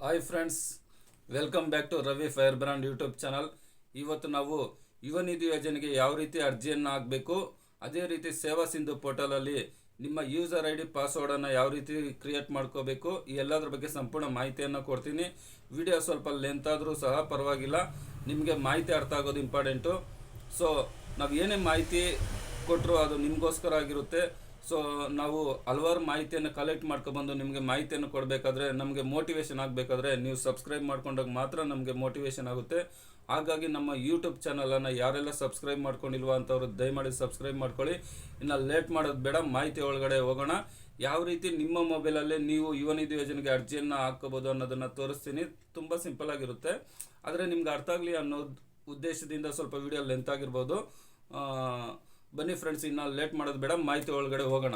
Hi friends, welcome back to Ravi fire brand YouTube channel. ಇವತ್ತು ನಾವು ಯುವ ನಿಧಿ ಯೋಜನೆಗೆ ಯಾವ ರೀತಿ ಅರ್ಜಿಯನ್ನು ಹಾಕಬೇಕು, ಅದೇ ರೀತಿ ಸೇವಾ ಸಿಂಧು ಪೋರ್ಟಲಲ್ಲಿ ನಿಮ್ಮ ಯೂಸರ್ ಐ ಡಿ ಪಾಸ್ವರ್ಡನ್ನು ಯಾವ ರೀತಿ ಕ್ರಿಯೇಟ್ ಮಾಡ್ಕೋಬೇಕು, ಈ ಎಲ್ಲದ್ರ ಬಗ್ಗೆ ಸಂಪೂರ್ಣ ಮಾಹಿತಿಯನ್ನು ಕೊಡ್ತೀನಿ. ವಿಡಿಯೋ ಸ್ವಲ್ಪ ಲೆಂತ್ ಆದರೂ ಸಹ ಪರವಾಗಿಲ್ಲ, ನಿಮಗೆ ಮಾಹಿತಿ ಅರ್ಥ ಆಗೋದು ಇಂಪಾರ್ಟೆಂಟು. ಸೊ ನಾವು ಏನೇ ಮಾಹಿತಿ ಕೊಟ್ಟರು ಅದು ನಿಮಗೋಸ್ಕರ ಆಗಿರುತ್ತೆ. ಸೊ ನಾವು ಹಲವಾರು ಮಾಹಿತಿಯನ್ನು ಕಲೆಕ್ಟ್ ಮಾಡ್ಕೊಬಂದು ನಿಮಗೆ ಮಾಹಿತಿಯನ್ನು ಕೊಡಬೇಕಾದ್ರೆ, ನಮಗೆ ಮೋಟಿವೇಶನ್ ಆಗಬೇಕಾದ್ರೆ ನೀವು ಸಬ್ಸ್ಕ್ರೈಬ್ ಮಾಡ್ಕೊಂಡಾಗ ಮಾತ್ರ ನಮಗೆ ಮೋಟಿವೇಶನ್ ಆಗುತ್ತೆ. ಹಾಗಾಗಿ ನಮ್ಮ ಯೂಟ್ಯೂಬ್ ಚಾನಲನ್ನು ಯಾರೆಲ್ಲ ಸಬ್ಸ್ಕ್ರೈಬ್ ಮಾಡ್ಕೊಂಡಿಲ್ವ ಅಂತವರು ದಯಮಾಡಿ ಸಬ್ಸ್ಕ್ರೈಬ್ ಮಾಡ್ಕೊಳ್ಳಿ. ಇನ್ನು ಲೇಟ್ ಮಾಡೋದು ಬೇಡ, ಮಾಹಿತಿ ಒಳಗಡೆ ಹೋಗೋಣ. ಯಾವ ರೀತಿ ನಿಮ್ಮ ಮೊಬೈಲಲ್ಲೇ ನೀವು ಯುವ ನಿಧಿ ಯೋಜನೆಗೆ ಅರ್ಜಿಯನ್ನು ಹಾಕ್ಕೋಬೋದು ಅನ್ನೋದನ್ನು ತೋರಿಸ್ತೀನಿ. ತುಂಬ ಸಿಂಪಲ್ ಆಗಿರುತ್ತೆ, ಆದರೆ ನಿಮ್ಗೆ ಅರ್ಥ ಆಗಲಿ ಅನ್ನೋ ಉದ್ದೇಶದಿಂದ ಸ್ವಲ್ಪ ವಿಡಿಯೋ ಲೆಂತ್ ಆಗಿರ್ಬೋದು. ಬನ್ನಿ ಫ್ರೆಂಡ್ಸ್, ಇನ್ನು ಲೇಟ್ ಮಾಡೋದು ಬೇಡ, ಮಾಹಿತಿ ಒಳಗಡೆ ಹೋಗೋಣ.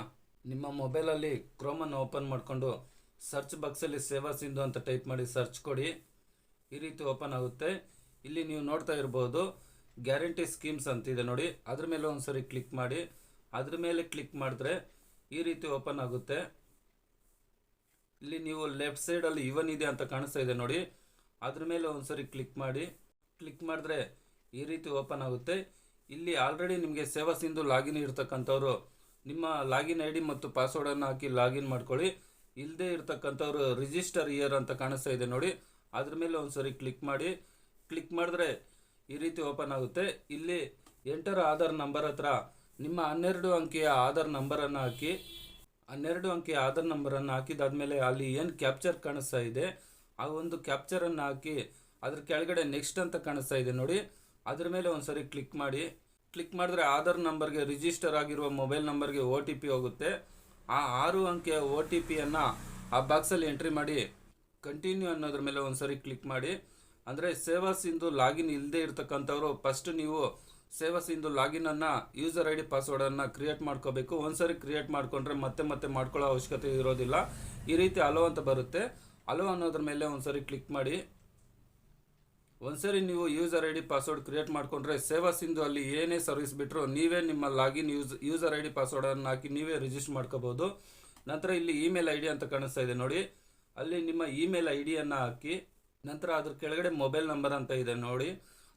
ನಿಮ್ಮ ಮೊಬೈಲಲ್ಲಿ ಕ್ರೋಮನ್ನು ಓಪನ್ ಮಾಡಿಕೊಂಡು ಸರ್ಚ್ ಬಾಕ್ಸಲ್ಲಿ ಸೇವಾ ಸಿಂಧು ಅಂತ ಟೈಪ್ ಮಾಡಿ ಸರ್ಚ್ ಕೊಡಿ. ಈ ರೀತಿ ಓಪನ್ ಆಗುತ್ತೆ. ಇಲ್ಲಿ ನೀವು ನೋಡ್ತಾ ಇರ್ಬೋದು ಗ್ಯಾರಂಟಿ ಸ್ಕೀಮ್ಸ್ ಅಂತಿದೆ ನೋಡಿ, ಅದ್ರ ಮೇಲೆ ಒಂದ್ಸರಿ ಕ್ಲಿಕ್ ಮಾಡಿ. ಅದ್ರ ಮೇಲೆ ಕ್ಲಿಕ್ ಮಾಡಿದ್ರೆ ಈ ರೀತಿ ಓಪನ್ ಆಗುತ್ತೆ. ಇಲ್ಲಿ ನೀವು ಲೆಫ್ಟ್ ಸೈಡಲ್ಲಿ ಯುವ ನಿಧಿ ಅಂತ ಕಾಣಿಸ್ತಾ ಇದೆ ನೋಡಿ, ಅದ್ರ ಮೇಲೆ ಒಂದ್ಸರಿ ಕ್ಲಿಕ್ ಮಾಡಿ. ಕ್ಲಿಕ್ ಮಾಡಿದ್ರೆ ಈ ರೀತಿ ಓಪನ್ ಆಗುತ್ತೆ. ಇಲ್ಲಿ ಆಲ್ರೆಡಿ ನಿಮಗೆ ಸೇವಾ ಸಿಂಧು ಲಾಗಿನ್ ಇರ್ತಕ್ಕಂಥವ್ರು ನಿಮ್ಮ ಲಾಗಿನ್ ಐ ಡಿ ಮತ್ತು ಪಾಸ್ವರ್ಡನ್ನು ಹಾಕಿ ಲಾಗಿನ್ ಮಾಡ್ಕೊಳ್ಳಿ. ಇಲ್ಲದೆ ಇರ್ತಕ್ಕಂಥವ್ರು ರಿಜಿಸ್ಟರ್ ಇಯರ್ ಅಂತ ಕಾಣಿಸ್ತಾ ಇದೆ ನೋಡಿ, ಅದ್ರ ಮೇಲೆ ಒಂದ್ಸರಿ ಕ್ಲಿಕ್ ಮಾಡಿ. ಕ್ಲಿಕ್ ಮಾಡಿದ್ರೆ ಈ ರೀತಿ ಓಪನ್ ಆಗುತ್ತೆ. ಇಲ್ಲಿ ಎಂಟರ್ ಆಧಾರ್ ನಂಬರ್ ಹತ್ರ ನಿಮ್ಮ 12 ಅಂಕಿಯ ಆಧಾರ್ ನಂಬರನ್ನು ಹಾಕಿ. 12 ಅಂಕಿಯ ಆಧಾರ್ ನಂಬರನ್ನು ಹಾಕಿದಾದ್ಮೇಲೆ ಅಲ್ಲಿ ಏನು ಕ್ಯಾಪ್ಚರ್ ಕಾಣಿಸ್ತಾ ಇದೆ ಆ ಒಂದು ಕ್ಯಾಪ್ಚರನ್ನು ಹಾಕಿ ಅದ್ರ ಕೆಳಗಡೆ ನೆಕ್ಸ್ಟ್ ಅಂತ ಕಾಣಿಸ್ತಾ ಇದೆ ನೋಡಿ, ಅದ್ರ ಮೇಲೆ ಒಂದ್ಸರಿ ಕ್ಲಿಕ್ ಮಾಡಿ. ಕ್ಲಿಕ್ ಮಾಡಿದ್ರೆ ಆಧಾರ್ ನಂಬರ್ಗೆ ರಿಜಿಸ್ಟರ್ ಆಗಿರುವ ಮೊಬೈಲ್ ನಂಬರ್ಗೆ OTP ಹೋಗುತ್ತೆ. ಆ 6 ಅಂಕೆಯ OTPಯನ್ನು ಆ ಬಾಕ್ಸಲ್ಲಿ ಎಂಟ್ರಿ ಮಾಡಿ ಕಂಟಿನ್ಯೂ ಅನ್ನೋದ್ರ ಮೇಲೆ ಒಂದ್ಸರಿ ಕ್ಲಿಕ್ ಮಾಡಿ. ಅಂದರೆ ಸೇವಾ ಸಿಂಧು ಲಾಗಿನ್ ಇಲ್ಲದೆ ಇರ್ತಕ್ಕಂಥವ್ರು ಫಸ್ಟ್ ನೀವು ಸೇವಾ ಸಿಂಧು ಲಾಗಿನನ್ನು ಯೂಸರ್ ಐ ಡಿ ಪಾಸ್ವರ್ಡನ್ನು ಕ್ರಿಯೇಟ್ ಮಾಡ್ಕೋಬೇಕು. ಒಂದ್ಸರಿ ಕ್ರಿಯೇಟ್ ಮಾಡಿಕೊಂಡ್ರೆ ಮತ್ತೆ ಮತ್ತೆ ಮಾಡ್ಕೊಳ್ಳೋ ಅವಶ್ಯಕತೆ ಇರೋದಿಲ್ಲ. ಈ ರೀತಿ ಅಲೋ ಅಂತ ಬರುತ್ತೆ. ಅಲೋ ಅನ್ನೋದ್ರ ಮೇಲೆ ಒಂದ್ಸರಿ ಕ್ಲಿಕ್ ಮಾಡಿ. ಒಂದ್ಸರಿ ನೀವು user I D password create ಮಾಡಿಕೊಂಡ್ರೆ ಸೇವಾ ಸಿಂಧು ಅಲ್ಲಿ ಏನೇ ಸರ್ವಿಸ್ ಬಿಟ್ಟರು ನೀವೇ ನಿಮ್ಮ ಲಾಗಿನ್ ಯೂಸರ್ ಐ ಡಿ ಪಾಸ್ವರ್ಡನ್ನು ಹಾಕಿ ನೀವೇ ರಿಜಿಸ್ಟರ್ ಮಾಡ್ಕೋಬೋದು. ನಂತರ ಇಲ್ಲಿ ಇಮೇಲ್ ಐ ಡಿ ಅಂತ ಕಾಣಿಸ್ತಾ ಇದೆ ನೋಡಿ, ಅಲ್ಲಿ ನಿಮ್ಮ ಇಮೇಲ್ ಐ ಡಿಯನ್ನು ಹಾಕಿ. ನಂತರ ಅದ್ರ ಕೆಳಗಡೆ ಮೊಬೈಲ್ ನಂಬರ್ ಅಂತ ಇದೆ ನೋಡಿ,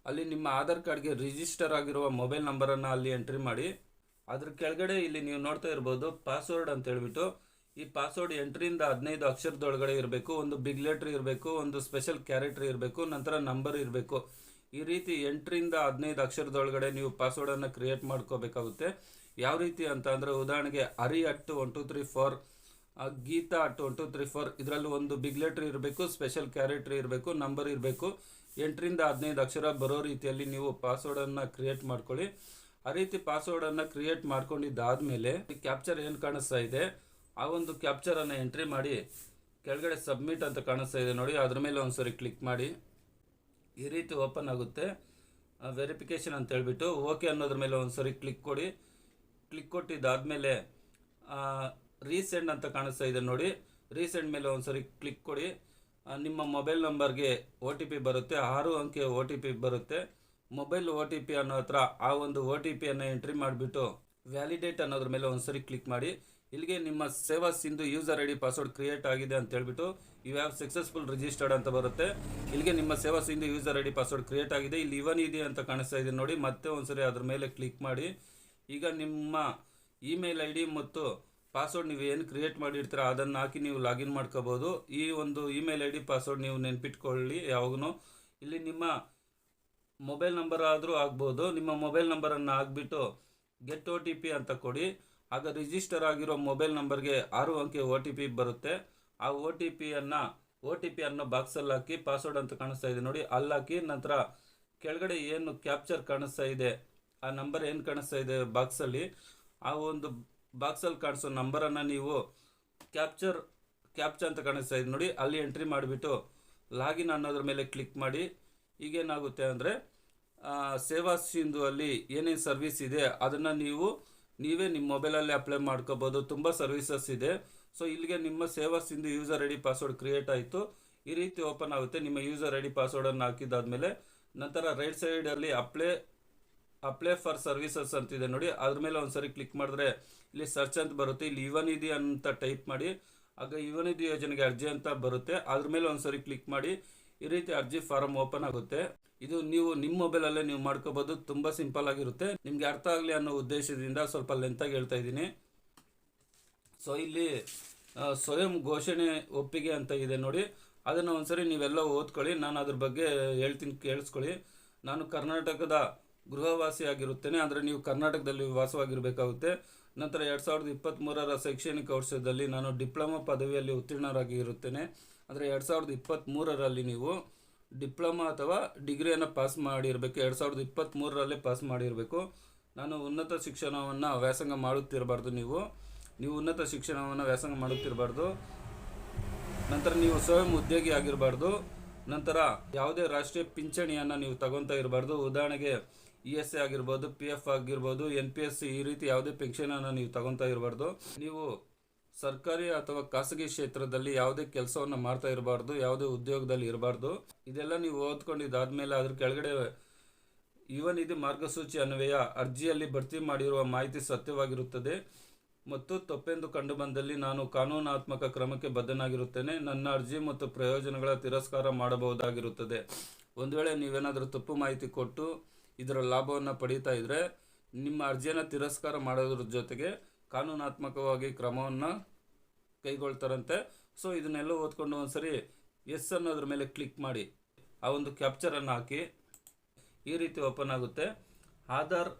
ಅಲ್ಲಿ ನಿಮ್ಮ ಆಧಾರ್ ಕಾರ್ಡ್ಗೆ ರಿಜಿಸ್ಟರ್ ಆಗಿರುವ ಮೊಬೈಲ್ ನಂಬರನ್ನು ಅಲ್ಲಿ ಎಂಟ್ರಿ ಮಾಡಿ. ಅದ್ರ ಕೆಳಗಡೆ ಇಲ್ಲಿ ನೀವು ನೋಡ್ತಾ ಇರ್ಬೋದು ಪಾಸ್ವರ್ಡ್ ಅಂತ ಹೇಳ್ಬಿಟ್ಟು. ಈ ಪಾಸ್ವರ್ಡ್ 8ರಿಂದ 15 ಅಕ್ಷರದೊಳಗಡೆ ಇರಬೇಕು. ಒಂದು ಬಿಗ್ ಲೆಟ್ರ್ ಇರಬೇಕು, ಒಂದು ಸ್ಪೆಷಲ್ ಕ್ಯಾರೆಕ್ಟರ್ ಇರಬೇಕು, ನಂತರ ನಂಬರ್ ಇರಬೇಕು. ಈ ರೀತಿ 8ರಿಂದ 15 ಅಕ್ಷರದೊಳಗಡೆ ನೀವು ಪಾಸ್ವರ್ಡನ್ನು ಕ್ರಿಯೇಟ್ ಮಾಡ್ಕೋಬೇಕಾಗುತ್ತೆ. ಯಾವ ರೀತಿ ಅಂತ ಅಂದರೆ, ಉದಾಹರಣೆಗೆ ಹರಿ ಅಟ್ 1234, ಗೀತಾ ಅಟ್ 1234, ಇದರಲ್ಲಿ ಒಂದು ಬಿಗ್ ಲೆಟ್ರ್ ಇರಬೇಕು, ಸ್ಪೆಷಲ್ ಕ್ಯಾರೆಕ್ಟರ್ ಇರಬೇಕು, ನಂಬರ್ ಇರಬೇಕು. 8ರಿಂದ 15 ಅಕ್ಷರ ಬರೋ ರೀತಿಯಲ್ಲಿ ನೀವು ಪಾಸ್ವರ್ಡನ್ನು ಕ್ರಿಯೇಟ್ ಮಾಡ್ಕೊಳ್ಳಿ. ಆ ರೀತಿ ಪಾಸ್ವರ್ಡನ್ನು ಕ್ರಿಯೇಟ್ ಮಾಡ್ಕೊಂಡಿದ್ದಾದಮೇಲೆ ಕ್ಯಾಪ್ಚರ್ ಏನು ಕಾಣಿಸ್ತಾ ಇದೆ ಆ ಒಂದು ಕ್ಯಾಪ್ಚರನ್ನು ಎಂಟ್ರಿ ಮಾಡಿ ಕೆಳಗಡೆ ಸಬ್ಮಿಟ್ ಅಂತ ಕಾಣಿಸ್ತಾ ಇದೆ ನೋಡಿ, ಅದ್ರ ಮೇಲೆ ಒಂದ್ಸರಿ ಕ್ಲಿಕ್ ಮಾಡಿ. ಈ ರೀತಿ ಓಪನ್ ಆಗುತ್ತೆ. ವೆರಿಫಿಕೇಷನ್ ಅಂತ ಹೇಳ್ಬಿಟ್ಟು ಓಕೆ ಅನ್ನೋದ್ರ ಮೇಲೆ ಒಂದ್ಸರಿ ಕ್ಲಿಕ್ ಕೊಡಿ. ಕ್ಲಿಕ್ ಕೊಟ್ಟಿದ್ದಾದಮೇಲೆ ರೀಸೆಂಡ್ ಅಂತ ಕಾಣಿಸ್ತಾ ಇದೆ ನೋಡಿ, ರೀಸೆಂಡ್ ಮೇಲೆ ಒಂದ್ಸರಿ ಕ್ಲಿಕ್ ಕೊಡಿ. ನಿಮ್ಮ ಮೊಬೈಲ್ ನಂಬರ್ಗೆ OTP ಬರುತ್ತೆ, 6 ಅಂಕೆಯ OTP ಬರುತ್ತೆ. ಮೊಬೈಲ್ OTP ಅನ್ನೋ ಹತ್ರ ಆ ಒಂದು OTPಯನ್ನು ಎಂಟ್ರಿ ಮಾಡಿಬಿಟ್ಟು ವ್ಯಾಲಿಡೇಟ್ ಅನ್ನೋದ್ರ ಮೇಲೆ ಒಂದ್ಸರಿ ಕ್ಲಿಕ್ ಮಾಡಿ. ಇಲ್ಲಿಗೆ ನಿಮ್ಮ ಸೇವಾ Sindhu user I D password create ಆಗಿದೆ ಅಂತ ಹೇಳ್ಬಿಟ್ಟು ಯು ಹ್ಯಾವ್ ಸಕ್ಸಸ್ಫುಲ್ ರಿಜಿಸ್ಟರ್ಡ್ ಅಂತ ಬರುತ್ತೆ. ಇಲ್ಲಿಗೆ ನಿಮ್ಮ ಸೇವಾ Sindhu user I D password create ಆಗಿದೆ. ಇಲ್ಲಿ ಯುವ ನಿಧಿ ಅಂತ ಕಾಣಿಸ್ತಾ ಇದೆ ನೋಡಿ, ಮತ್ತೆ ಒಂದ್ಸರಿ ಅದ್ರ ಮೇಲೆ ಕ್ಲಿಕ್ ಮಾಡಿ. ಈಗ ನಿಮ್ಮ ಇಮೇಲ್ ಐ ಡಿ ಮತ್ತು ಪಾಸ್ವರ್ಡ್ ನೀವು ಏನು ಕ್ರಿಯೇಟ್ ಮಾಡಿರ್ತೀರ ಅದನ್ನು ಹಾಕಿ ನೀವು ಲಾಗಿನ್ ಮಾಡ್ಕೋಬೋದು. ಈ ಒಂದು ಇಮೇಲ್ ಐ ಡಿ ಪಾಸ್ವರ್ಡ್ ನೀವು ನೆನ್ಪಿಟ್ಕೊಳ್ಳಿ ಯಾವಾಗೂ. ಇಲ್ಲಿ ನಿಮ್ಮ ಮೊಬೈಲ್ ನಂಬರ್ ಆದರೂ ಆಗ್ಬೋದು. ನಿಮ್ಮ ಮೊಬೈಲ್ ನಂಬರನ್ನು ಹಾಕ್ಬಿಟ್ಟು ಗೆಟ್ OTP ಅಂತ ಕೊಡಿ. ಆಗ ರಿಜಿಸ್ಟರ್ ಆಗಿರೋ ಮೊಬೈಲ್ ನಂಬರ್ಗೆ 6 ಅಂಕೆ OTP ಬರುತ್ತೆ. ಆ OTP ಅನ್ನೋ ಬಾಕ್ಸಲ್ಲಿ ಹಾಕಿ, ಪಾಸ್ವರ್ಡ್ ಅಂತ ಕಾಣಿಸ್ತಾ ಇದೆ ನೋಡಿ ಅಲ್ಲಿ ಹಾಕಿ. ನಂತರ ಕೆಳಗಡೆ ಏನು ಕ್ಯಾಪ್ಚರ್ ಕಾಣಿಸ್ತಾ ಇದೆ ಆ ನಂಬರ್ ಏನು ಕಾಣಿಸ್ತಾ ಇದೆ ಬಾಕ್ಸಲ್ಲಿ, ಆ ಒಂದು ಬಾಕ್ಸಲ್ಲಿ ಕಾಣಿಸೋ ನಂಬರನ್ನು ನೀವು ಕ್ಯಾಪ್ಚರ್ ಅಂತ ಕಾಣಿಸ್ತಾ ಇದೆ ನೋಡಿ ಅಲ್ಲಿ ಎಂಟ್ರಿ ಮಾಡಿಬಿಟ್ಟು ಲಾಗಿನ್ ಅನ್ನೋದ್ರ ಮೇಲೆ ಕ್ಲಿಕ್ ಮಾಡಿ. ಈಗೇನಾಗುತ್ತೆ ಅಂದರೆ ಸೇವಾ ಸಿಂಧು ಅಲ್ಲಿ ಏನೇನು ಸರ್ವಿಸ್ ಇದೆ ಅದನ್ನು ನೀವೇ ನಿಮ್ಮ ಮೊಬೈಲಲ್ಲಿ ಅಪ್ಲೈ ಮಾಡ್ಕೋಬೋದು. ತುಂಬ ಸರ್ವಿಸಸ್ ಇದೆ. ಸೊ ಇಲ್ಲಿಗೆ ನಿಮ್ಮ ಸೇವಾ Sindhu user I D password create ಆಯಿತು. ಈ ರೀತಿ ಓಪನ್ ಆಗುತ್ತೆ. ನಿಮ್ಮ ಯೂಸರ್ ಐ ಡಿ ಪಾಸ್ವರ್ಡನ್ನು ಹಾಕಿದ್ದಾದಮೇಲೆ ನಂತರ ರೈಟ್ ಸೈಡಲ್ಲಿ ಅಪ್ಲೈ ಫಾರ್ ಸರ್ವಿಸಸ್ ಅಂತಿದೆ ನೋಡಿ, ಅದ್ರ ಮೇಲೆ ಒಂದ್ಸರಿ ಕ್ಲಿಕ್ ಮಾಡಿದ್ರೆ ಇಲ್ಲಿ ಸರ್ಚ್ ಅಂತ ಬರುತ್ತೆ. ಇಲ್ಲಿ ಯುವ ನಿಧಿ ಅಂತ ಟೈಪ್ ಮಾಡಿ ಆಗ ಯುವ ನಿಧಿ ಯೋಜನೆಗೆ ಅರ್ಜಿ ಅಂತ ಬರುತ್ತೆ. ಅದ್ರ ಮೇಲೆ ಒಂದ್ಸರಿ ಕ್ಲಿಕ್ ಮಾಡಿ ಈ ರೀತಿ ಅರ್ಜಿ ಫಾರಂ ಓಪನ್ ಆಗುತ್ತೆ. ಇದು ನೀವು ನಿಮ್ಮ ಮೊಬೈಲಲ್ಲೇ ನೀವು ಮಾಡ್ಕೋಬಹುದು. ತುಂಬ ಸಿಂಪಲ್ ಆಗಿರುತ್ತೆ. ನಿಮಗೆ ಅರ್ಥ ಆಗಲಿ ಅನ್ನೋ ಉದ್ದೇಶದಿಂದ ಸ್ವಲ್ಪ ಲೆಂತಾಗಿ ಹೇಳ್ತಾ ಇದ್ದೀನಿ. ಸೊ ಇಲ್ಲಿ ಸ್ವಯಂ ಘೋಷಣೆ ಒಪ್ಪಿಗೆ ಅಂತ ಇದೆ ನೋಡಿ, ಅದನ್ನು ಒಂದ್ಸರಿ ನೀವೆಲ್ಲ ಓದ್ಕೊಳ್ಳಿ. ನಾನು ಅದ್ರ ಬಗ್ಗೆ ಹೇಳ್ತೀನಿ, ಕೇಳಿಸ್ಕೊಳ್ಳಿ. ನಾನು ಕರ್ನಾಟಕದ ಗೃಹವಾಸಿ ಆಗಿರುತ್ತೇನೆ, ಅಂದರೆ ನೀವು ಕರ್ನಾಟಕದಲ್ಲಿ ವಾಸವಾಗಿರಬೇಕಾಗುತ್ತೆ. ನಂತರ 2023ರ ಶೈಕ್ಷಣಿಕ ವರ್ಷದಲ್ಲಿ ನಾನು ಡಿಪ್ಲೊಮಾ ಪದವಿಯಲ್ಲಿ ಉತ್ತೀರ್ಣರಾಗಿ ಇರುತ್ತೇನೆ. ಅಂದರೆ 2023ರಲ್ಲಿ ನೀವು ಡಿಪ್ಲೊಮಾ ಅಥವಾ ಡಿಗ್ರಿಯನ್ನು ಪಾಸ್ ಮಾಡಿರಬೇಕು. 2023ರಲ್ಲೇ ಪಾಸ್ ಮಾಡಿರಬೇಕು. ನಾನು ಉನ್ನತ ಶಿಕ್ಷಣವನ್ನು ವ್ಯಾಸಂಗ ಮಾಡುತ್ತಿರಬಾರ್ದು. ನೀವು ಉನ್ನತ ಶಿಕ್ಷಣವನ್ನು ವ್ಯಾಸಂಗ ಮಾಡುತ್ತಿರಬಾರ್ದು. ನಂತರ ನೀವು ಸ್ವಯಂ ಉದ್ಯೋಗಿ ಆಗಿರಬಾರ್ದು. ನಂತರ ಯಾವುದೇ ರಾಷ್ಟ್ರೀಯ ಪಿಂಚಣಿಯನ್ನು ನೀವು ತಗೊತಾ ಇರಬಾರ್ದು. ಉದಾಹರಣೆಗೆ ESA ಆಗಿರ್ಬೋದು, PF ಆಗಿರ್ಬೋದು, NPS, ಈ ರೀತಿ ಯಾವುದೇ ಪೆನ್ಷನನ್ನು ನೀವು ತಗೊತಾ ಇರಬಾರ್ದು. ನೀವು ಸರ್ಕಾರಿ ಅಥವಾ ಖಾಸಗಿ ಕ್ಷೇತ್ರದಲ್ಲಿ ಯಾವುದೇ ಕೆಲಸವನ್ನು ಮಾಡ್ತಾ ಇರಬಾರ್ದು, ಯಾವುದೇ ಉದ್ಯೋಗದಲ್ಲಿ ಇರಬಾರ್ದು. ಇದೆಲ್ಲ ನೀವು ಓದ್ಕೊಂಡಿದ್ದಾದ್ಮೇಲೆ ಅದ್ರ ಕೆಳಗಡೆ ಯುವ ನಿಧಿ ಮಾರ್ಗಸೂಚಿ ಅನ್ವಯ ಅರ್ಜಿಯಲ್ಲಿ ಭರ್ತಿ ಮಾಡಿರುವ ಮಾಹಿತಿ ಸತ್ಯವಾಗಿರುತ್ತದೆ ಮತ್ತು ತಪ್ಪೆಂದು ಕಂಡುಬಂದಲ್ಲಿ ನಾನು ಕಾನೂನಾತ್ಮಕ ಕ್ರಮಕ್ಕೆ ಬದ್ಧನಾಗಿರುತ್ತೇನೆ. ನನ್ನ ಅರ್ಜಿ ಮತ್ತು ಪ್ರಯೋಜನಗಳ ತಿರಸ್ಕಾರ ಮಾಡಬಹುದಾಗಿರುತ್ತದೆ. ಒಂದು ವೇಳೆ ನೀವೇನಾದರೂ ತಪ್ಪು ಮಾಹಿತಿ ಕೊಟ್ಟು ಇದರ ಲಾಭವನ್ನು ಪಡೀತಾ ಇದ್ದರೆ ನಿಮ್ಮ ಅರ್ಜಿಯನ್ನು ತಿರಸ್ಕಾರ ಮಾಡೋದ್ರ ಜೊತೆಗೆ ಕಾನೂನಾತ್ಮಕವಾಗಿ ಕ್ರಮವನ್ನು ಕೈಗೊಳ್ತಾರಂತೆ. ಸೊ ಇದನ್ನೆಲ್ಲ ಓದ್ಕೊಂಡು ಒಂದ್ಸರಿ ಎಸ್ ಅನ್ನೋದ್ರ ಮೇಲೆ ಕ್ಲಿಕ್ ಮಾಡಿ ಆ ಒಂದು ಕ್ಯಾಪ್ಚರನ್ನು ಹಾಕಿ ಈ ರೀತಿ ಓಪನ್ ಆಗುತ್ತೆ. ಆಧಾರ್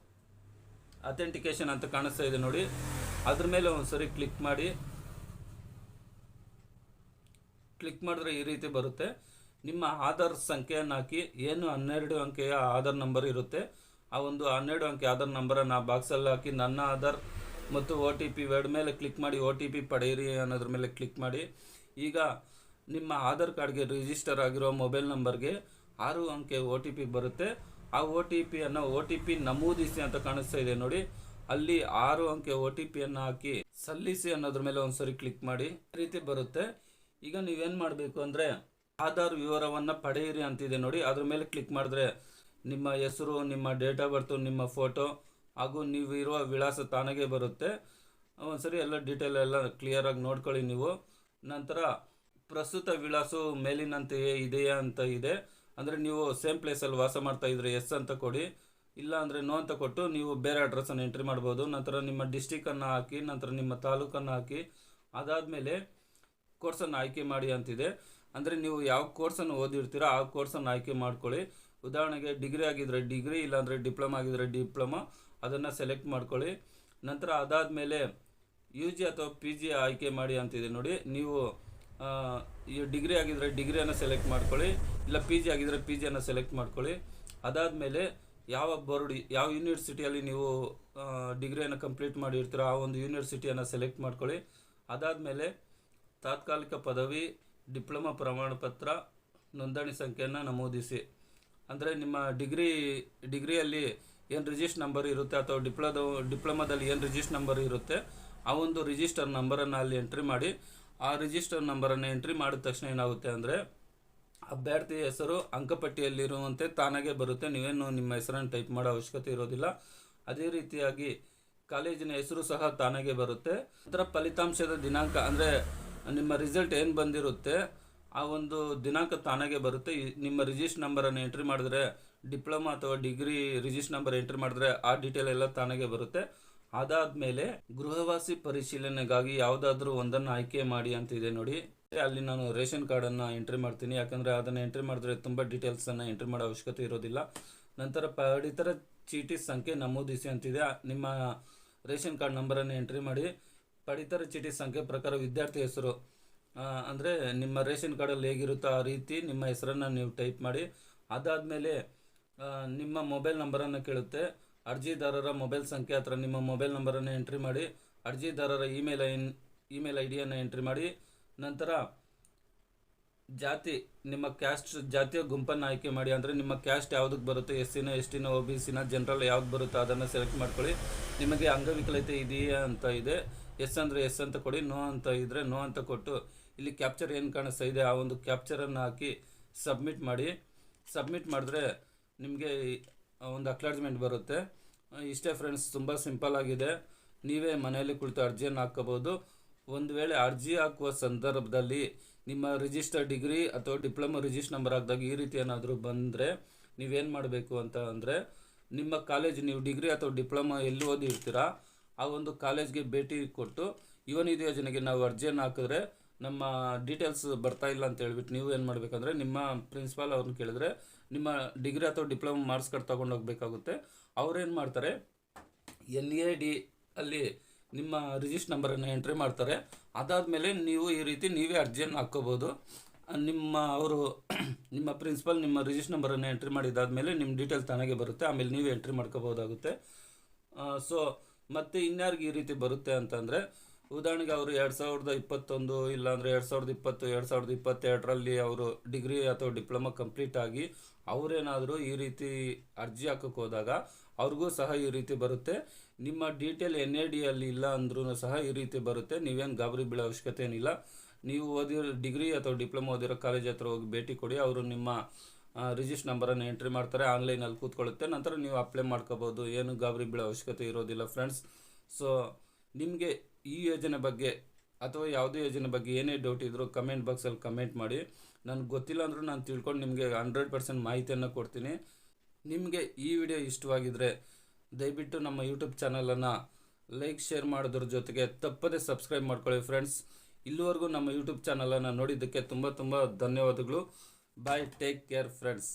ಅಥೆಂಟಿಕೇಶನ್ ಅಂತ ಕಾಣಿಸ್ತಾ ಇದೆ ನೋಡಿ, ಅದ್ರ ಮೇಲೆ ಒಂದ್ಸರಿ ಕ್ಲಿಕ್ ಮಾಡಿ. ಕ್ಲಿಕ್ ಮಾಡಿದ್ರೆ ಈ ರೀತಿ ಬರುತ್ತೆ. ನಿಮ್ಮ ಆಧಾರ್ ಸಂಖ್ಯೆಯನ್ನು ಹಾಕಿ, ಏನು 12 ಅಂಕೆಯ ಆಧಾರ್ ನಂಬರ್ ಇರುತ್ತೆ, ಆ ಒಂದು 12 ಅಂಕೆ ಆಧಾರ್ ನಂಬರನ್ನು ಆ ಬಾಕ್ಸಲ್ಲಿ ಹಾಕಿ ನನ್ನ ಆಧಾರ್ ಮತ್ತು OTP ವರ್ಡ್ ಮೇಲೆ ಕ್ಲಿಕ್ ಮಾಡಿ OTP ಪಡೆಯಿರಿ ಅನ್ನೋದ್ರ ಮೇಲೆ ಕ್ಲಿಕ್ ಮಾಡಿ. ಈಗ ನಿಮ್ಮ ಆಧಾರ್ ಕಾರ್ಡ್ಗೆ ರಿಜಿಸ್ಟರ್ ಆಗಿರೋ ಮೊಬೈಲ್ ನಂಬರ್ಗೆ 6 ಅಂಕೆ OTP ಬರುತ್ತೆ. ಆ OTP ನಮೂದಿಸಿ ಅಂತ ಕಾಣಿಸ್ತಾ ಇದೆ ನೋಡಿ, ಅಲ್ಲಿ 6 ಅಂಕೆ OTPಯನ್ನು ಹಾಕಿ ಸಲ್ಲಿಸಿ ಅನ್ನೋದ್ರ ಮೇಲೆ ಒಂದ್ಸರಿ ಕ್ಲಿಕ್ ಮಾಡಿ. ಈ ರೀತಿ ಬರುತ್ತೆ. ಈಗ ನೀವೇನು ಮಾಡಬೇಕು ಅಂದರೆ ಆಧಾರ್ ವಿವರವನ್ನು ಪಡೆಯಿರಿ ಅಂತಿದೆ ನೋಡಿ, ಅದ್ರ ಮೇಲೆ ಕ್ಲಿಕ್ ಮಾಡಿದ್ರೆ ನಿಮ್ಮ ಹೆಸರು, ನಿಮ್ಮ ಡೇಟ್ ಆಫ್ ಬರ್ತು, ನಿಮ್ಮ ಫೋಟೋ ಹಾಗೂ ನೀವು ಇರುವ ವಿಳಾಸ ತಾನಾಗೆ ಬರುತ್ತೆ. ಒಂದ್ಸರಿ ಎಲ್ಲ ಡೀಟೇಲ್ ಎಲ್ಲ ಕ್ಲಿಯರಾಗಿ ನೋಡ್ಕೊಳ್ಳಿ ನೀವು. ನಂತರ ಪ್ರಸ್ತುತ ವಿಳಾಸವು ಮೇಲಿನಂತೆಯೇ ಇದೆಯಾ ಅಂತ ಇದೆ. ಅಂದರೆ ನೀವು ಸೇಮ್ ಪ್ಲೇಸಲ್ಲಿ ವಾಸ ಮಾಡ್ತಾ ಇದ್ರೆ ಎಸ್ ಅಂತ ಕೊಡಿ, ಇಲ್ಲ ಅಂದರೆ ನೋ ಅಂತ ಕೊಟ್ಟು ನೀವು ಬೇರೆ ಅಡ್ರೆಸ್ಸನ್ನು ಎಂಟ್ರಿ ಮಾಡ್ಬೋದು. ನಂತರ ನಿಮ್ಮ ಡಿಸ್ಟಿಕನ್ನು ಹಾಕಿ, ನಂತರ ನಿಮ್ಮ ತಾಲೂಕನ್ನು ಹಾಕಿ, ಅದಾದಮೇಲೆ ಕೋರ್ಸನ್ನು ಆಯ್ಕೆ ಮಾಡಿ ಅಂತಿದೆ. ಅಂದರೆ ನೀವು ಯಾವ ಕೋರ್ಸನ್ನು ಓದಿರ್ತೀರೋ ಆ ಕೋರ್ಸನ್ನು ಆಯ್ಕೆ ಮಾಡ್ಕೊಳ್ಳಿ. ಉದಾಹರಣೆಗೆ ಡಿಗ್ರಿ ಆಗಿದ್ದರೆ ಡಿಗ್ರಿ, ಇಲ್ಲಾಂದರೆ ಡಿಪ್ಲೊಮಾ ಆಗಿದ್ದರೆ ಡಿಪ್ಲೊಮಾ, ಅದನ್ನು ಸೆಲೆಕ್ಟ್ ಮಾಡ್ಕೊಳ್ಳಿ. ನಂತರ ಅದಾದಮೇಲೆ UG ಅಥವಾ PG ಆಯ್ಕೆ ಮಾಡಿ ಅಂತಿದೆ ನೋಡಿ. ನೀವು ಈ ಡಿಗ್ರಿ ಆಗಿದ್ದರೆ ಡಿಗ್ರಿಯನ್ನು ಸೆಲೆಕ್ಟ್ ಮಾಡ್ಕೊಳ್ಳಿ, ಇಲ್ಲ PG ಆಗಿದ್ದರೆ PGಯನ್ನು ಸೆಲೆಕ್ಟ್ ಮಾಡ್ಕೊಳ್ಳಿ. ಅದಾದಮೇಲೆ ಯಾವ ಯೂನಿವರ್ಸಿಟಿಯಲ್ಲಿ ನೀವು ಡಿಗ್ರಿಯನ್ನು ಕಂಪ್ಲೀಟ್ ಮಾಡಿರ್ತೀರೋ ಆ ಒಂದು ಯೂನಿವರ್ಸಿಟಿಯನ್ನು ಸೆಲೆಕ್ಟ್ ಮಾಡ್ಕೊಳ್ಳಿ. ಅದಾದಮೇಲೆ ತಾತ್ಕಾಲಿಕ ಪದವಿ, ಡಿಪ್ಲೊಮಾ ಪ್ರಮಾಣ ಪತ್ರ, ನೋಂದಣಿ ಸಂಖ್ಯೆಯನ್ನು ನಮೂದಿಸಿ. ಅಂದರೆ ನಿಮ್ಮ ಡಿಗ್ರಿಯಲ್ಲಿ ಏನು ರಿಜಿಸ್ಟರ್ ನಂಬರ್ ಇರುತ್ತೆ ಅಥವಾ ಡಿಪ್ಲೊಮಾದಲ್ಲಿ ಏನು ರಿಜಿಸ್ಟರ್ ನಂಬರ್ ಇರುತ್ತೆ ಆ ಒಂದು ರಿಜಿಸ್ಟರ್ ನಂಬರನ್ನು ಅಲ್ಲಿ ಎಂಟ್ರಿ ಮಾಡಿ. ಆ ರಿಜಿಸ್ಟರ್ ನಂಬರನ್ನು ಎಂಟ್ರಿ ಮಾಡಿದ ತಕ್ಷಣ ಏನಾಗುತ್ತೆ ಅಂದರೆ ಅಭ್ಯರ್ಥಿ ಹೆಸರು ಅಂಕಪಟ್ಟಿಯಲ್ಲಿರುವಂತೆ ತಾನಾಗೆ ಬರುತ್ತೆ. ನೀವೇನು ನಿಮ್ಮ ಹೆಸರನ್ನು ಟೈಪ್ ಮಾಡೋ ಅವಶ್ಯಕತೆ ಇರೋದಿಲ್ಲ. ಅದೇ ರೀತಿಯಾಗಿ ಕಾಲೇಜಿನ ಹೆಸರು ಸಹ ತಾನಾಗೆ ಬರುತ್ತೆ. ನಂತರ ಫಲಿತಾಂಶದ ದಿನಾಂಕ, ಅಂದರೆ ನಿಮ್ಮ ರಿಸಲ್ಟ್ ಏನು ಬಂದಿರುತ್ತೆ ಆ ಒಂದು ದಿನಾಂಕ ತಾನಾಗೆ ಬರುತ್ತೆ. ನಿಮ್ಮ ರಿಜಿಸ್ಟರ್ ನಂಬರನ್ನು ಎಂಟ್ರಿ ಮಾಡಿದ್ರೆ, ಡಿಪ್ಲೊಮಾ ಅಥವಾ ಡಿಗ್ರಿ ರಿಜಿಸ್ಟರ್ ನಂಬರ್ ಎಂಟ್ರಿ ಮಾಡಿದ್ರೆ ಆ ಡೀಟೇಲ್ ಎಲ್ಲ ತಾನಾಗೆ ಬರುತ್ತೆ. ಅದಾದಮೇಲೆ ಗೃಹವಾಸಿ ಪರಿಶೀಲನೆಗಾಗಿ ಯಾವುದಾದ್ರೂ ಒಂದನ್ನು ಆಯ್ಕೆ ಮಾಡಿ ಅಂತಿದೆ ನೋಡಿ. ಅಲ್ಲಿ ನಾನು ರೇಷನ್ ಕಾರ್ಡನ್ನು ಎಂಟ್ರಿ ಮಾಡ್ತೀನಿ, ಯಾಕಂದರೆ ಅದನ್ನು ಎಂಟ್ರಿ ಮಾಡಿದ್ರೆ ತುಂಬ ಡೀಟೇಲ್ಸನ್ನು ಎಂಟ್ರಿ ಮಾಡೋ ಅವಶ್ಯಕತೆ ಇರೋದಿಲ್ಲ. ನಂತರ ಪಡಿತರ ಚೀಟಿ ಸಂಖ್ಯೆ ನಮೂದಿಸಿ ಅಂತಿದೆ. ನಿಮ್ಮ ರೇಷನ್ ಕಾರ್ಡ್ ನಂಬರನ್ನು ಎಂಟ್ರಿ ಮಾಡಿ. ಪಡಿತರ ಚೀಟಿ ಸಂಖ್ಯೆ ಪ್ರಕಾರ ವಿದ್ಯಾರ್ಥಿ ಹೆಸರು, ಅಂದರೆ ನಿಮ್ಮ ರೇಷನ್ ಕಾರ್ಡಲ್ಲಿ ಹೇಗಿರುತ್ತೋ ಆ ರೀತಿ ನಿಮ್ಮ ಹೆಸರನ್ನು ನೀವು ಟೈಪ್ ಮಾಡಿ. ಅದಾದಮೇಲೆ ನಿಮ್ಮ ಮೊಬೈಲ್ ನಂಬರನ್ನು ಕೇಳುತ್ತೆ. ಅರ್ಜಿದಾರರ ಮೊಬೈಲ್ ಸಂಖ್ಯೆ ಹತ್ರ ನಿಮ್ಮ ಮೊಬೈಲ್ ನಂಬರನ್ನು ಎಂಟ್ರಿ ಮಾಡಿ. ಅರ್ಜಿದಾರರ ಇಮೇಲ್ ಐಡಿಯನ್ನು ಎಂಟ್ರಿ ಮಾಡಿ. ನಂತರ ಜಾತಿ, ನಿಮ್ಮ ಕ್ಯಾಸ್ಟ್ ಜಾತಿಯ ಗುಂಪನ್ನು ಆಯ್ಕೆ ಮಾಡಿ. ಅಂದರೆ ನಿಮ್ಮ ಕ್ಯಾಸ್ಟ್ ಯಾವುದಕ್ಕೆ ಬರುತ್ತೆ, SCನ, STನ, OBCನ, ಜನರಲ್ ಯಾವ್ದು ಬರುತ್ತೋ ಅದನ್ನು ಸೆಲೆಕ್ಟ್ ಮಾಡ್ಕೊಳ್ಳಿ. ನಿಮಗೆ ಅಂಗವಿಕಲತೆ ಇದೆಯಾ ಅಂತ ಇದೆ, ಎಸ್ ಅಂದರೆ ಎಸ್ ಅಂತ ಕೊಡಿ, ನೋ ಅಂತ ಇದ್ದರೆ ನೋ ಅಂತ ಕೊಟ್ಟು ಇಲ್ಲಿ ಕ್ಯಾಪ್ಚರ್ ಏನು ಕಾಣಿಸ್ತಾ ಇದೆ ಆ ಒಂದು ಕ್ಯಾಪ್ಚರನ್ನು ಹಾಕಿ ಸಬ್ಮಿಟ್ ಮಾಡಿ. ಸಬ್ಮಿಟ್ ಮಾಡಿದ್ರೆ ನಿಮಗೆ ಒಂದು ಅಕ್ನಾಲಜ್ಮೆಂಟ್ ಬರುತ್ತೆ. ಇಷ್ಟೇ ಫ್ರೆಂಡ್ಸ್, ತುಂಬ ಸಿಂಪಲ್ ಆಗಿದೆ. ನೀವೇ ಮನೆಯಲ್ಲಿ ಕುಳಿತು ಅರ್ಜಿಯನ್ನು ಹಾಕ್ಕೋಬೋದು. ಒಂದು ವೇಳೆ ಅರ್ಜಿ ಹಾಕುವ ಸಂದರ್ಭದಲ್ಲಿ ನಿಮ್ಮ ರಿಜಿಸ್ಟರ್ ಡಿಗ್ರಿ ಅಥವಾ ಡಿಪ್ಲೊಮಾ ರಿಜಿಸ್ಟರ್ ನಂಬರ್ ಹಾಕಿದಾಗ ಈ ರೀತಿ ಏನಾದರೂ ಬಂದರೆ ನೀವೇನು ಮಾಡಬೇಕು ಅಂತ ಅಂದರೆ, ನಿಮ್ಮ ಕಾಲೇಜ್ ನೀವು ಡಿಗ್ರಿ ಅಥವಾ ಡಿಪ್ಲೊಮಾ ಎಲ್ಲಿ ಓದಿರ್ತೀರಾ ಆ ಒಂದು ಕಾಲೇಜ್ಗೆ ಭೇಟಿ ಕೊಟ್ಟು ಯುವ ನಿಧಿ ಯೋಜನೆಗೆ ನಾವು ಅರ್ಜಿಯನ್ನು ಹಾಕಿದ್ರೆ ನಮ್ಮ ಡೀಟೇಲ್ಸ್ ಬರ್ತಾ ಇಲ್ಲ ಅಂತ ಹೇಳ್ಬಿಟ್ಟು ನೀವು ಏನು ಮಾಡಬೇಕಂದ್ರೆ ನಿಮ್ಮ ಪ್ರಿನ್ಸಿಪಾಲ್ ಅವ್ರನ್ನ ಕೇಳಿದ್ರೆ ನಿಮ್ಮ ಡಿಗ್ರಿ ಅಥವಾ ಡಿಪ್ಲೊಮಾ ಮಾರ್ಕ್ಸ್ ಕಾರ್ಡ್ ತೊಗೊಂಡು ಹೋಗಬೇಕಾಗುತ್ತೆ. ಅವ್ರೇನು ಮಾಡ್ತಾರೆ, NAD ಅಲ್ಲಿ ನಿಮ್ಮ ರಿಜಿಸ್ಟರ್ ನಂಬರನ್ನು ಎಂಟ್ರಿ ಮಾಡ್ತಾರೆ. ಅದಾದಮೇಲೆ ನೀವು ಈ ರೀತಿ ನೀವೇ ಅರ್ಜಿಯನ್ನು ಹಾಕ್ಕೋಬೋದು. ನಿಮ್ಮ ಪ್ರಿನ್ಸಿಪಲ್ ನಿಮ್ಮ ರಿಜಿಸ್ಟರ್ ನಂಬರನ್ನು ಎಂಟ್ರಿ ಮಾಡಿದಾದಮೇಲೆ ನಿಮ್ಮ ಡೀಟೇಲ್ಸ್ ತಾನಾಗೆ ಬರುತ್ತೆ. ಆಮೇಲೆ ನೀವೇ ಎಂಟ್ರಿ ಮಾಡ್ಕೋಬೋದಾಗುತ್ತೆ. ಸೊ ಮತ್ತು ಇನ್ಯಾರಿಗೆ ಈ ರೀತಿ ಬರುತ್ತೆ ಅಂತಂದರೆ, ಉದಾಹರಣೆಗೆ ಅವರು 2021 ಇಲ್ಲಾಂದರೆ 2020 2022ರಲ್ಲಿ ಅವರು ಡಿಗ್ರಿ ಅಥವಾ ಡಿಪ್ಲೊಮಾ ಕಂಪ್ಲೀಟ್ ಆಗಿ ಅವರೇನಾದರೂ ಈ ರೀತಿ ಅರ್ಜಿ ಹಾಕೋಕ್ಕೆ ಹೋದಾಗ ಅವ್ರಿಗೂ ಸಹ ಈ ರೀತಿ ಬರುತ್ತೆ. ನಿಮ್ಮ ಡೀಟೇಲ್ NAD ಅಲ್ಲಿ ಇಲ್ಲ ಅಂದ್ರೂ ಸಹ ಈ ರೀತಿ ಬರುತ್ತೆ. ನೀವೇನು ಗಾಬರಿ ಬೀಳೋ ಅವಶ್ಯಕತೆ ಏನಿಲ್ಲ. ನೀವು ಓದಿರೋ ಡಿಗ್ರಿ ಅಥವಾ ಡಿಪ್ಲೊಮಾ ಓದಿರೋ ಕಾಲೇಜ್ ಹತ್ರ ಹೋಗಿ ಭೇಟಿ ಕೊಡಿ. ಅವರು ನಿಮ್ಮ ರಿಜಿಸ್ಟರ್ ನಂಬರನ್ನು ಎಂಟ್ರಿ ಮಾಡ್ತಾರೆ, ಆನ್ಲೈನಲ್ಲಿ ಕೂತ್ಕೊಳ್ಳುತ್ತೆ. ನಂತರ ನೀವು ಅಪ್ಲೈ ಮಾಡ್ಕೋಬೋದು. ಏನು ಗಾಬರಿ ಬೀಳೋ ಅವಶ್ಯಕತೆ ಇರೋದಿಲ್ಲ ಫ್ರೆಂಡ್ಸ್. ಸೊ ನಿಮಗೆ ಈ ಯೋಜನೆ ಬಗ್ಗೆ ಅಥವಾ ಯಾವುದೇ ಯೋಜನೆ ಬಗ್ಗೆ ಏನೇ ಡೌಟ್ ಇದ್ದರೂ ಕಮೆಂಟ್ ಬಾಕ್ಸಲ್ಲಿ ಕಮೆಂಟ್ ಮಾಡಿ. ನನಗೆ ಗೊತ್ತಿಲ್ಲ ಅಂದರೂ ನಾನು ತಿಳ್ಕೊಂಡು ನಿಮಗೆ 100% ಮಾಹಿತಿಯನ್ನು ಕೊಡ್ತೀನಿ. ನಿಮಗೆ ಈ ವಿಡಿಯೋ ಇಷ್ಟವಾಗಿದ್ದರೆ ದಯವಿಟ್ಟು ನಮ್ಮ ಯೂಟ್ಯೂಬ್ ಚಾನಲನ್ನು ಲೈಕ್ ಶೇರ್ ಮಾಡೋದ್ರ ಜೊತೆಗೆ ತಪ್ಪದೇ ಸಬ್ಸ್ಕ್ರೈಬ್ ಮಾಡ್ಕೊಳ್ಳಿ ಫ್ರೆಂಡ್ಸ್. ಇಲ್ಲಿವರೆಗೂ ನಮ್ಮ ಯೂಟ್ಯೂಬ್ ಚಾನಲನ್ನು ನೋಡಿದ್ದಕ್ಕೆ ತುಂಬ ಧನ್ಯವಾದಗಳು. ಬಾಯ್, ಟೇಕ್ ಕೇರ್ ಫ್ರೆಂಡ್ಸ್.